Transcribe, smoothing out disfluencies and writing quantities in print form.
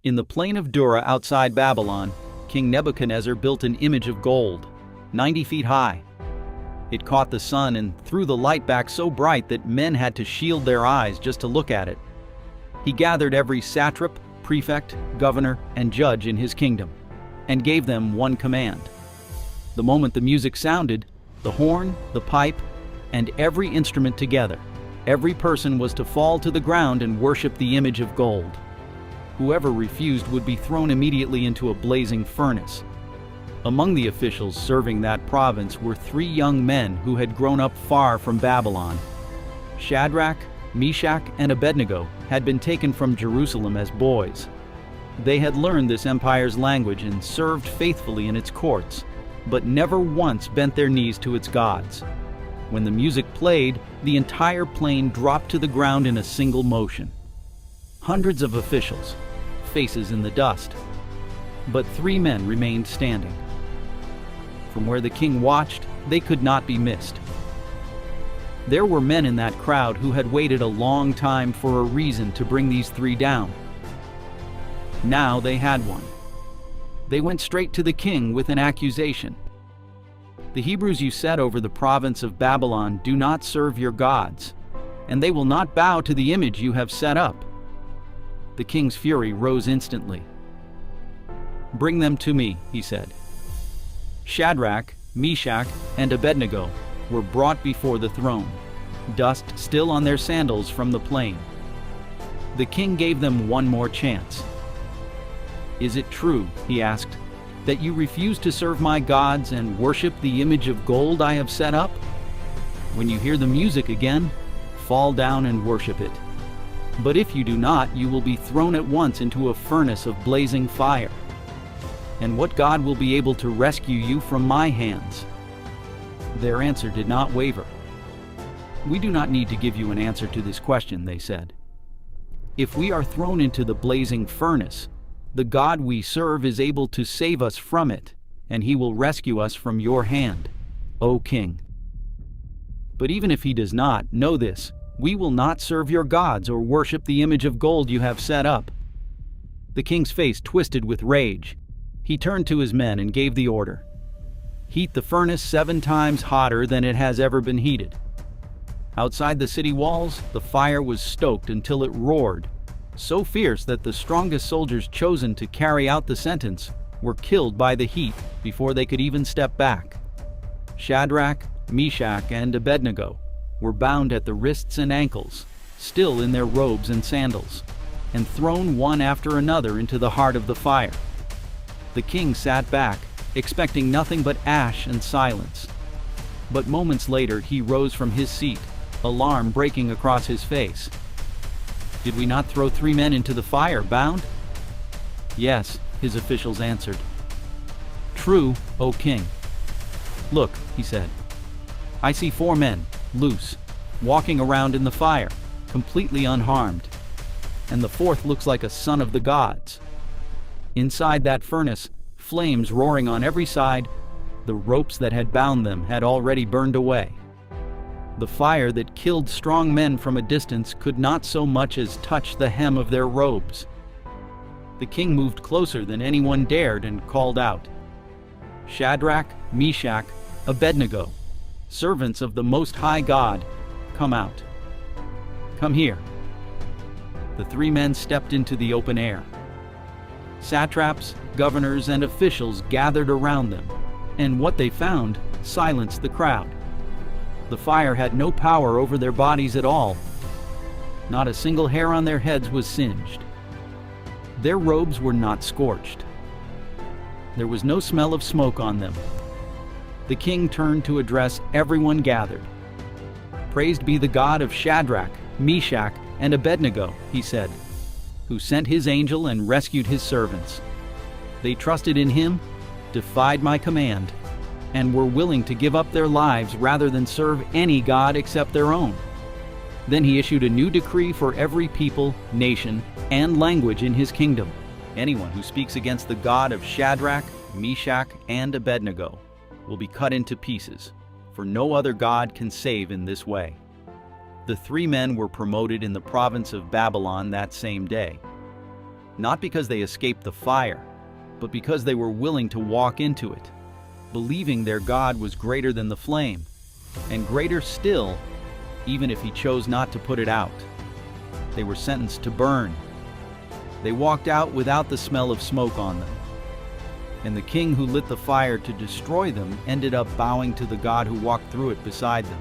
In the plain of Dura outside Babylon, King Nebuchadnezzar built an image of gold, 90 feet high. It caught the sun and threw the light back so bright that men had to shield their eyes just to look at it. He gathered every satrap, prefect, governor, and judge in his kingdom, and gave them one command. The moment the music sounded, the horn, the pipe, and every instrument together, every person was to fall to the ground and worship the image of gold. Whoever refused would be thrown immediately into a blazing furnace. Among the officials serving that province were 3 young men who had grown up far from Babylon. Shadrach, Meshach, and Abednego had been taken from Jerusalem as boys. They had learned this empire's language and served faithfully in its courts, but never once bent their knees to its gods. When the music played, the entire plain dropped to the ground in a single motion. Hundreds of officials, faces in the dust, but 3 men remained standing. From where the king watched, they could not be missed. There were men in that crowd who had waited a long time for a reason to bring these 3 down. Now they had one. They went straight to the king with an accusation. The Hebrews you set over the province of Babylon do not serve your gods, and they will not bow to the image you have set up. The king's fury rose instantly. "Bring them to me," he said. Shadrach, Meshach, and Abednego were brought before the throne, dust still on their sandals from the plain. The king gave them one more chance. "Is it true," he asked, "that you refuse to serve my gods and worship the image of gold I have set up? When you hear the music again, fall down and worship it. But if you do not, you will be thrown at once into a furnace of blazing fire. And what God will be able to rescue you from my hands?" Their answer did not waver. "We do not need to give you an answer to this question," they said. "If we are thrown into the blazing furnace, the God we serve is able to save us from it, and he will rescue us from your hand, O king. But even if he does not, know this: we will not serve your gods or worship the image of gold you have set up." The king's face twisted with rage. He turned to his men and gave the order: "Heat the furnace 7 times hotter than it has ever been heated." Outside the city walls, the fire was stoked until it roared, so fierce that the strongest soldiers chosen to carry out the sentence were killed by the heat before they could even step back. Shadrach, Meshach, and Abednego were bound at the wrists and ankles, still in their robes and sandals, and thrown one after another into the heart of the fire. The king sat back, expecting nothing but ash and silence. But moments later he rose from his seat, alarm breaking across his face. "Did we not throw 3 men into the fire, bound?" "Yes," his officials answered. "True, O king." "Look," he said, "I see 4 men, loose, walking around in the fire, completely unharmed. And the 4th looks like a son of the gods. Inside that furnace, flames roaring on every side, the ropes that had bound them had already burned away. The fire that killed strong men from a distance could not so much as touch the hem of their robes." The king moved closer than anyone dared and called out, "Shadrach, Meshach, Abednego, servants of the Most High God, come out. Come here." The 3 men stepped into the open air. Satraps, governors, and officials gathered around them, and what they found silenced the crowd. The fire had no power over their bodies at all. Not a single hair on their heads was singed. Their robes were not scorched. There was no smell of smoke on them. The king turned to address everyone gathered. "Praised be the God of Shadrach, Meshach, and Abednego," he said, "who sent his angel and rescued his servants. They trusted in him, defied my command, and were willing to give up their lives rather than serve any god except their own." Then he issued a new decree for every people, nation, and language in his kingdom. Anyone who speaks against the God of Shadrach, Meshach, and Abednego will be cut into pieces, for no other god can save in this way. The 3 men were promoted in the province of Babylon that same day. not because they escaped the fire, but because they were willing to walk into it, believing their God was greater than the flame, and greater still, even if he chose not to put it out. They were sentenced to burn. They walked out without the smell of smoke on them. And the king who lit the fire to destroy them ended up bowing to the God who walked through it beside them.